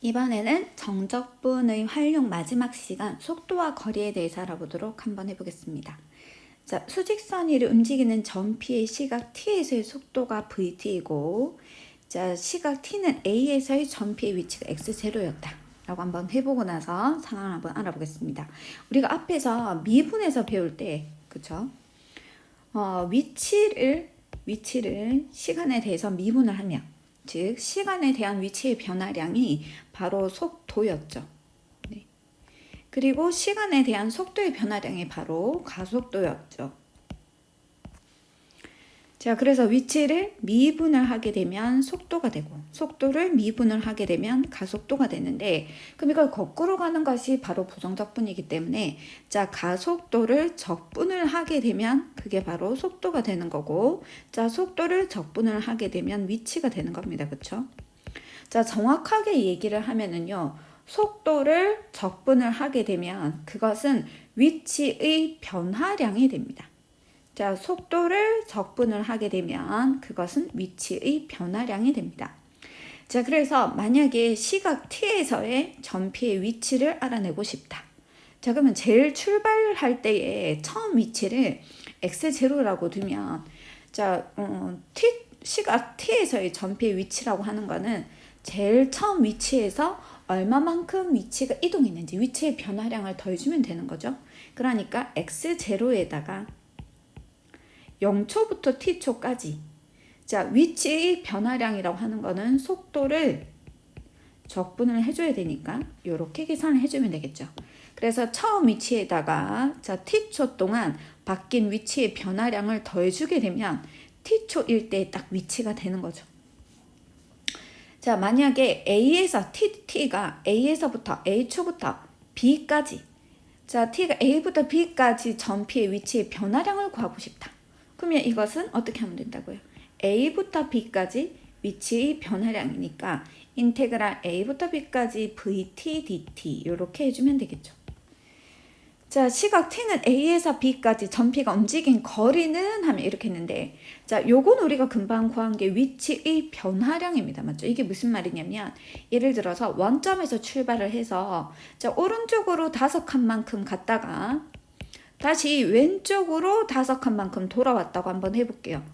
이번에는 정적분의 활용 마지막 시간 속도와 거리에 대해서 알아보도록 한번 해보겠습니다. 자, 수직선 위를 움직이는 점P의 시각 t에서의 속도가 vt이고, 자, 시각 t는 a에서의 점P의 위치가 x0였다 라고 한번 해보고 나서 상황을 한번 알아보겠습니다. 우리가 앞에서 미분에서 배울 때, 그쵸? 위치를 시간에 대해서 미분을 하면, 즉 시간에 대한 위치의 변화량이 바로 속도였죠. 네. 그리고 시간에 대한 속도의 변화량이 바로 가속도였죠. 자, 그래서 위치를 미분을 하게 되면 속도가 되고, 속도를 미분을 하게 되면 가속도가 되는데, 그럼 이걸 거꾸로 가는 것이 바로 부정적분이기 때문에, 자, 가속도를 적분을 하게 되면 그게 바로 속도가 되는 거고, 자, 속도를 적분을 하게 되면 위치가 되는 겁니다. 그쵸? 자, 정확하게 얘기를 하면은요, 속도를 적분을 하게 되면 그것은 위치의 변화량이 됩니다. 자, 속도를 적분을 하게 되면 그것은 위치의 변화량이 됩니다. 자, 그래서 만약에 시각 t에서의 점P의 위치를 알아내고 싶다. 자, 그러면 제일 출발할 때에 처음 위치를 x0라고 두면, 자, 시각 t에서의 점P의 위치라고 하는 거는 제일 처음 위치에서 얼마만큼 위치가 이동했는지 위치의 변화량을 더해주면 되는 거죠. 그러니까 x0에다가 0초부터 t초까지, 자, 위치의 변화량이라고 하는 거는 속도를 적분을 해줘야 되니까 이렇게 계산을 해주면 되겠죠. 그래서 처음 위치에다가 자, t초 동안 바뀐 위치의 변화량을 더해주게 되면 t초일 때 딱 위치가 되는 거죠. 자, 만약에 A에서 t가 A에서부터 A초부터 B까지, 자, t가 A부터 B까지 점P의 위치의 변화량을 구하고 싶다. 그러면 이것은 어떻게 하면 된다고요? A부터 B까지 위치의 변화량이니까 인테그랄 A부터 B까지 VT dt 이렇게 해주면 되겠죠. 자, 시각 t는 A에서 B까지 점P가 움직인 거리는 하면 이렇게 했는데, 자, 요건 우리가 금방 구한 게 위치의 변화량입니다. 맞죠? 이게 무슨 말이냐면, 예를 들어서 원점에서 출발을 해서, 자, 오른쪽으로 5칸만큼 갔다가 다시 왼쪽으로 5칸만큼 돌아왔다고 한번 해볼게요.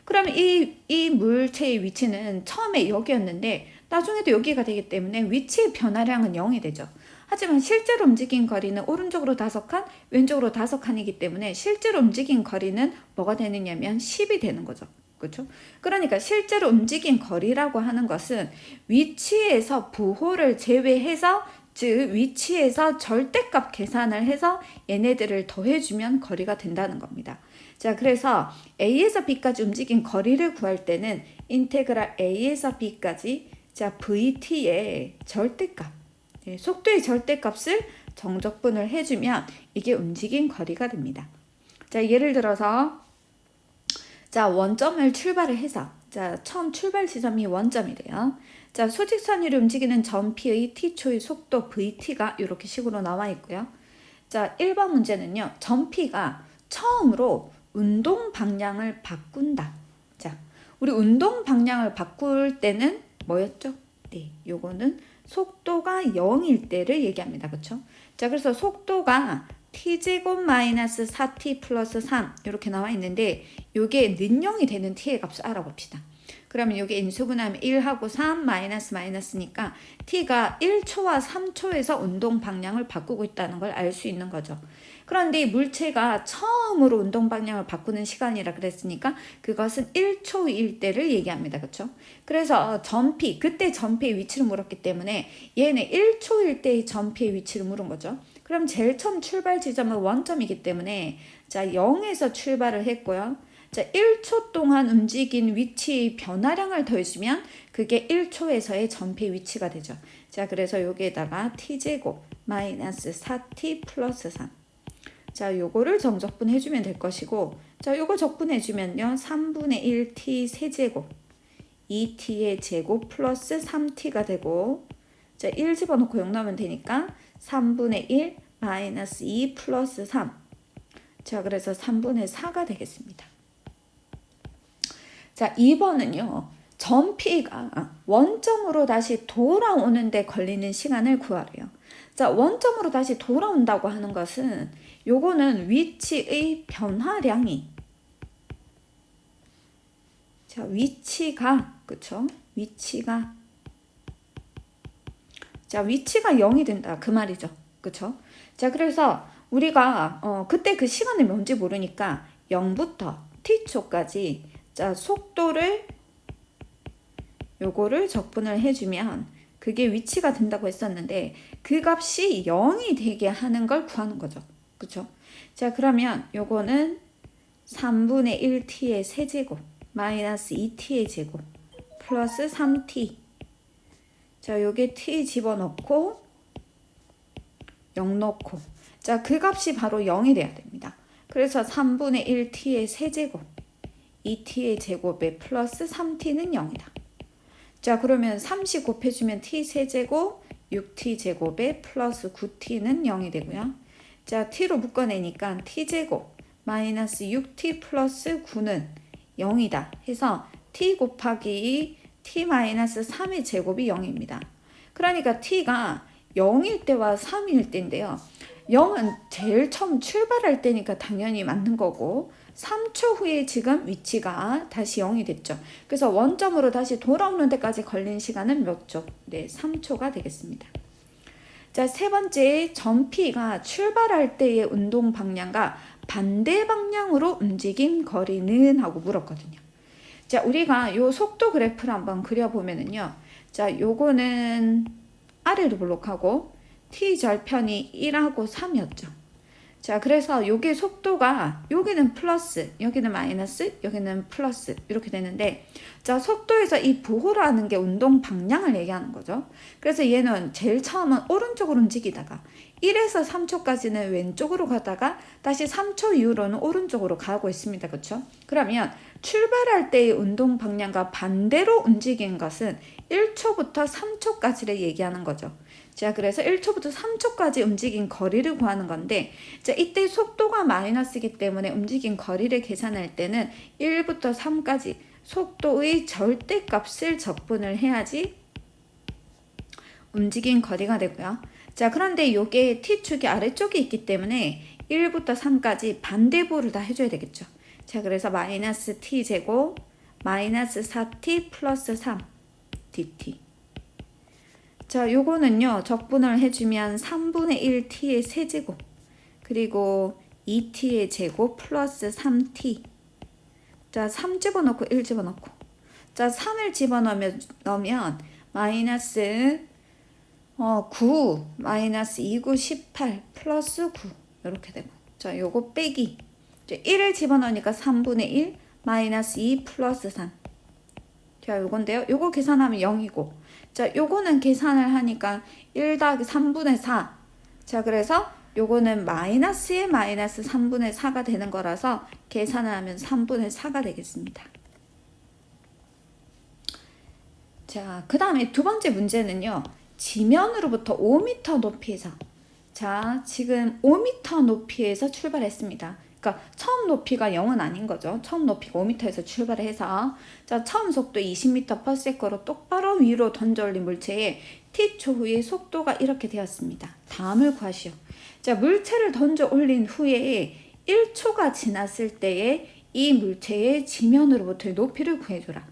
그러면 이 물체의 위치는 처음에 여기였는데 나중에도 여기가 되기 때문에 위치의 변화량은 0이 되죠. 하지만 실제로 움직인 거리는 오른쪽으로 5칸, 왼쪽으로 5칸이기 때문에 실제로 움직인 거리는 뭐가 되느냐면 10이 되는 거죠. 그렇죠? 그러니까 실제로 움직인 거리라고 하는 것은 위치에서 부호를 제외해서, 즉 위치에서 절대값 계산을 해서 얘네들을 더해주면 거리가 된다는 겁니다. 자, 그래서 A에서 B까지 움직인 거리를 구할 때는 인테그랄 A에서 B까지, 자, VT의 절대값, 속도의 절대값을 정적분을 해주면 이게 움직인 거리가 됩니다. 자, 예를 들어서 자, 원점을 출발을 해서, 자, 처음 출발 지점이 원점이래요. 자, 수직선 위를 움직이는 점P의 t초의 속도 vt가 이렇게 식으로 나와 있고요. 자, 1번 문제는요, 점P가 처음으로 운동 방향을 바꾼다. 자, 우리 운동 방향을 바꿀 때는 뭐였죠? 네, 요거는 속도가 0일 때를 얘기합니다. 그쵸? 자, 그래서 속도가 t제곱 마이너스 4t 플러스 3 이렇게 나와 있는데, 요게 는영이 되는 t의 값을 알아봅시다. 그러면 여기 인수분하면 1하고 3 마이너스니까 t가 1초와 3초에서 운동 방향을 바꾸고 있다는 걸 알 수 있는 거죠. 그런데 물체가 처음으로 운동 방향을 바꾸는 시간이라 그랬으니까 그것은 1초일 때를 얘기합니다. 그렇죠? 그래서 점P, 그때 점P의 위치를 물었기 때문에 얘는 1초일 때의 점P의 위치를 물은 거죠. 그럼 제일 처음 출발 지점은 원점이기 때문에, 자, 0에서 출발을 했고요. 자, 1초 동안 움직인 위치의 변화량을 더해주면 그게 1초에서의 점P의 위치가 되죠. 자, 그래서 여기에다가 t제곱 마이너스 4t 플러스 3. 자, 요거를 정적분 해주면 될 것이고, 자, 요거 적분해주면요, 3분의 1t 세제곱 2t의 제곱 플러스 3t가 되고, 자, 1 집어넣고 0 넣으면 되니까 3분의 1 마이너스 2 플러스 3. 자, 그래서 3분의 4가 되겠습니다. 자, 2번은요. 전 P가 원점으로 다시 돌아오는데 걸리는 시간을 구하래요. 자, 원점으로 다시 돌아온다고 하는 것은 요거는 위치의 변화량이, 자, 위치가, 그쵸? 위치가, 자, 위치가 0이 된다. 그 말이죠. 그쵸? 자, 그래서 우리가 그때 그 시간이 뭔지 모르니까 0부터 t초까지, 자, 속도를 요거를 적분을 해주면 그게 위치가 된다고 했었는데 그 값이 0이 되게 하는 걸 구하는 거죠. 그쵸? 자, 그러면 요거는 3분의 1t의 세제곱 마이너스 2t의 제곱 플러스 3t. 자, 요게 t 집어넣고 0 넣고, 자, 그 값이 바로 0이 돼야 됩니다. 그래서 3분의 1t의 세제곱 2t의 제곱에 플러스 3t는 0이다. 자, 그러면 30 곱해주면 t 세제곱 6t 제곱에 플러스 9t는 0이 되고요. 자, t로 묶어내니까 t제곱 마이너스 6t 플러스 9는 0이다 해서 t 곱하기 t 마이너스 3의 제곱이 0입니다. 그러니까 t가 0일 때와 3일 때인데요. 0은 제일 처음 출발할 때니까 당연히 맞는 거고 3초 후에 지금 위치가 다시 0이 됐죠. 그래서 원점으로 다시 돌아오는 데까지 걸린 시간은 몇 초? 네, 3초가 되겠습니다. 자, 세 번째, 전 P가 출발할 때의 운동 방향과 반대 방향으로 움직인 거리는 하고 물었거든요. 자, 우리가 요 속도 그래프를 한번 그려보면은요. 자, 요거는 아래로 블록하고 t 절편이 1하고 3이었죠. 자, 그래서 요게 속도가 여기는 플러스, 여기는 마이너스, 여기는 플러스 이렇게 되는데, 자, 속도에서 이 부호라는 게 운동 방향을 얘기하는 거죠. 그래서 얘는 제일 처음은 오른쪽으로 움직이다가 1에서 3초까지는 왼쪽으로 가다가 다시 3초 이후로는 오른쪽으로 가고 있습니다. 그렇죠? 그러면 출발할 때의 운동 방향과 반대로 움직인 것은 1초부터 3초까지를 얘기하는 거죠. 자, 그래서 1초부터 3초까지 움직인 거리를 구하는 건데, 자, 이때 속도가 마이너스이기 때문에 움직인 거리를 계산할 때는 1부터 3까지 속도의 절대값을 적분을 해야지 움직인 거리가 되고요. 자, 그런데 요게 t축이 아래쪽에 있기 때문에 1부터 3까지 반대부호를 다 해줘야 되겠죠. 자, 그래서 마이너스 t제곱 마이너스 4t 플러스 3 dt. 자, 요거는요 적분을 해주면 3분의 1t의 세제곱 그리고 2t의 제곱 플러스 3t. 자, 3 집어넣고 1 집어넣고, 자, 3을 집어넣으면 마이너스 9 마이너스 2, 9, 18 플러스 9 이렇게 되고, 자, 요거 빼기, 1을 집어넣으니까 3분의 1 마이너스 2 플러스 3. 자, 요건데요. 요거 계산하면 0이고, 자, 요거는 계산을 하니까 1 더하기 3분의 4. 자, 그래서 요거는 마이너스에 마이너스 3분의 4가 되는 거라서 계산을 하면 3분의 4가 되겠습니다. 자, 그 다음에 두 번째 문제는요. 지면으로부터 5m 높이에서, 자, 지금 5m 높이에서 출발했습니다. 그러니까 처음 높이가 0은 아닌 거죠. 처음 높이가 5m에서 출발을 해서, 자, 처음 속도 20m/s로 똑바로 위로 던져 올린 물체에 t초 후에 속도가 이렇게 되었습니다. 다음을 구하시오. 자, 물체를 던져 올린 후에 1초가 지났을 때에 이 물체의 지면으로부터의 높이를 구해줘라.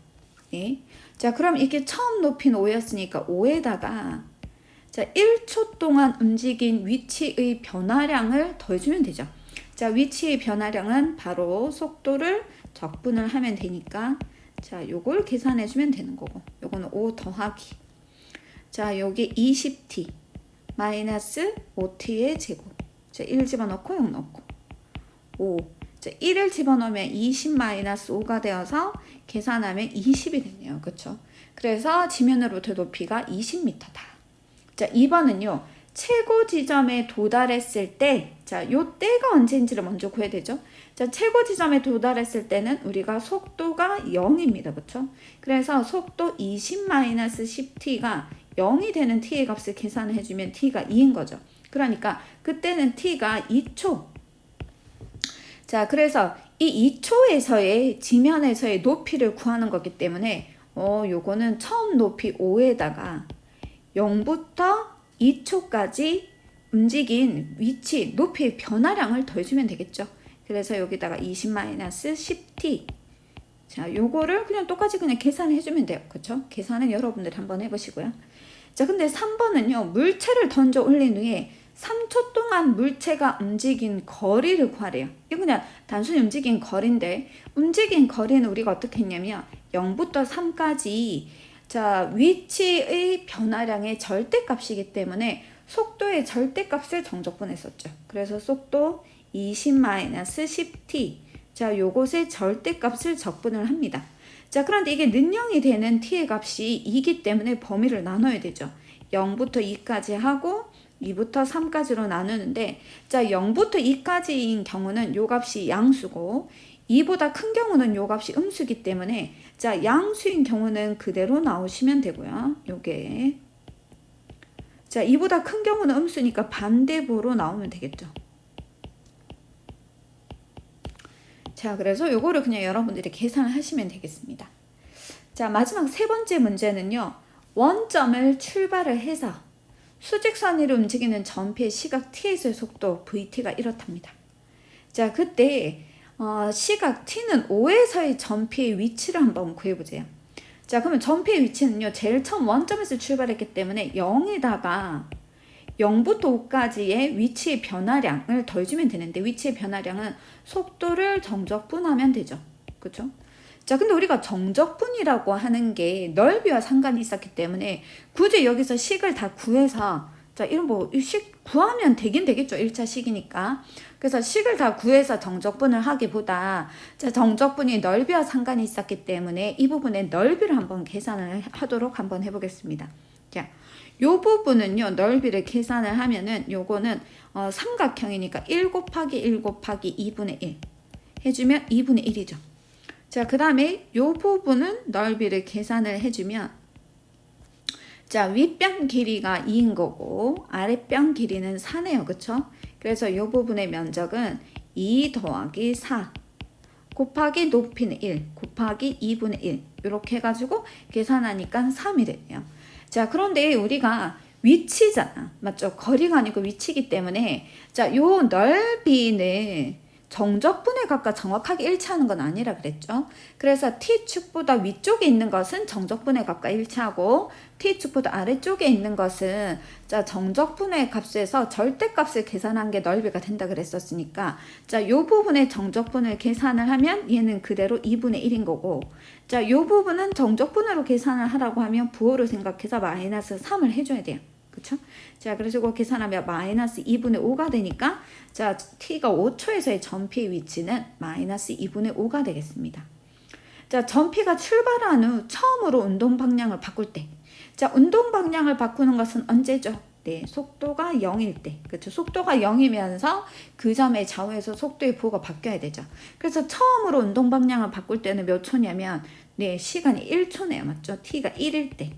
네. 자, 그럼 이게 처음 높이는 5였으니까 5에다가, 자, 1초 동안 움직인 위치의 변화량을 더해주면 되죠. 자, 위치의 변화량은 바로 속도를 적분을 하면 되니까, 자, 요걸 계산해주면 되는 거고, 요거는 5 더하기, 자, 요게 20t 마이너스 5t의 제곱, 자, 1 집어넣고 0 넣고 5, 자, 1을 집어넣으면 20 마이너스 5가 되어서 계산하면 20이 됐네요. 그쵸? 그래서 지면으로부터 높이가 20m다. 자, 2번은요. 최고 지점에 도달했을 때, 자, 요 때가 언제인지를 먼저 구해야 되죠. 자, 최고 지점에 도달했을 때는 우리가 속도가 0입니다. 그쵸? 그래서 속도 20-10t가 0이 되는 t의 값을 계산해주면 t가 2인 거죠. 그러니까 그때는 t가 2초. 자, 그래서 이 2초에서의 지면에서의 높이를 구하는 거기 때문에 요거는 처음 높이 5에다가 0부터 2초까지 움직인 위치, 높이의 변화량을 더해주면 되겠죠. 그래서 여기다가 20-10t. 자, 요거를 그냥 똑같이 그냥 계산해주면 돼요. 그쵸? 계산은 여러분들 한번 해보시고요. 자, 근데 3번은요, 물체를 던져 올린 후에 3초 동안 물체가 움직인 거리를 구하래요. 이거 그냥 단순히 움직인 거리인데, 움직인 거리는 우리가 어떻게 했냐면 0부터 3까지 자, 위치의 변화량의 절대값이기 때문에 속도의 절대값을 정적분했었죠. 그래서 속도 20-10t. 자, 요것의 절대값을 적분을 합니다. 자, 그런데 이게 능령이 되는 t의 값이 2이기 때문에 범위를 나눠야 되죠. 0부터 2까지 하고 2부터 3까지로 나누는데, 자, 0부터 2까지인 경우는 요 값이 양수고 2보다 큰 경우는 요 값이 음수이기 때문에, 자, 양수인 경우는 그대로 나오시면 되고요. 요게 자, 2보다 큰 경우는 음수니까 반대보로 나오면 되겠죠. 자, 그래서 요거를 그냥 여러분들이 계산을 하시면 되겠습니다. 자, 마지막 세 번째 문제는요, 원점을 출발을 해서 수직선 위로 움직이는 전피의 시각 t에서의 속도 vt가 이렇답니다. 자, 그때 시각 t는 5에서의 전피의 위치를 한번 구해보세요. 자, 그러면 전피의 위치는요, 제일 처음 원점에서 출발했기 때문에 0에다가 0부터 5까지의 위치의 변화량을 더해주면 되는데, 위치의 변화량은 속도를 정적분하면 되죠. 그쵸? 자, 근데 우리가 정적분이라고 하는 게 넓이와 상관이 있었기 때문에 굳이 여기서 식을 다 구해서, 자, 이런 식 구하면 되긴 되겠죠. 1차 식이니까. 그래서 식을 다 구해서 정적분을 하기보다, 자, 정적분이 넓이와 상관이 있었기 때문에 이 부분의 넓이를 한번 계산을 하도록 한번 해보겠습니다. 자, 요 부분은요, 넓이를 계산을 하면은 요거는 삼각형이니까 1 곱하기 1 곱하기 2분의 1 해주면 2분의 1이죠. 자, 그 다음에 요 부분은 넓이를 계산을 해주면, 자, 윗변 길이가 2인 거고 아랫변 길이는 4네요. 그쵸? 그래서 요 부분의 면적은 2 더하기 4 곱하기 높이는 1 곱하기 2분의 1 이렇게 해가지고 계산하니까 3이 되네요. 자, 그런데 우리가 위치잖아. 맞죠? 거리가 아니고 위치이기 때문에, 자, 요 넓이는 정적분의 값과 정확하게 일치하는 건 아니라 그랬죠. 그래서 T축보다 위쪽에 있는 것은 정적분의 값과 일치하고 T축보다 아래쪽에 있는 것은, 자, 정적분의 값에서 절대값을 계산한 게 넓이가 된다 그랬었으니까, 자, 요 부분의 정적분을 계산을 하면 얘는 그대로 2분의 1인 거고, 자, 요 부분은 정적분으로 계산을 하라고 하면 부호를 생각해서 마이너스 3을 해줘야 돼요. 그쵸? 자, 그래서 계산하면 마이너스 2분의 5가 되니까, 자, t가 5초에서의 전피의 위치는 마이너스 2분의 5가 되겠습니다. 자, 전피가 출발한 후 처음으로 운동 방향을 바꿀 때, 자, 운동 방향을 바꾸는 것은 언제죠? 네, 속도가 0일 때. 그렇죠? 속도가 0이면서 그 점의 좌우에서 속도의 부호가 바뀌어야 되죠. 그래서 처음으로 운동 방향을 바꿀 때는 몇 초냐면, 네, 시간이 1초네요. 맞죠? t가 1일 때.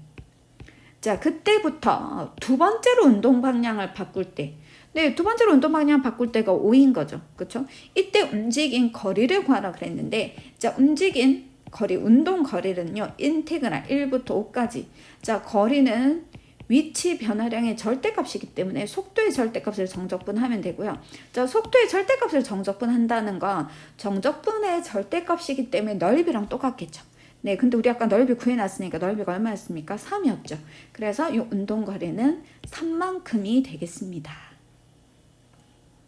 자, 그때부터 두 번째로 운동 방향을 바꿀 때, 네, 두 번째로 운동 방향 바꿀 때가 5인 거죠. 그쵸? 이때 움직인 거리를 구하라 그랬는데, 자, 움직인 거리, 운동 거리는요, 인테그랄 1부터 5까지. 자, 거리는 위치 변화량의 절대값이기 때문에 속도의 절대값을 정적분하면 되고요. 자, 속도의 절대값을 정적분한다는 건 정적분의 절대값이기 때문에 넓이랑 똑같겠죠. 네, 근데 우리 아까 넓이 구해놨으니까 넓이가 얼마였습니까? 3이었죠. 그래서 이 운동거리는 3만큼이 되겠습니다.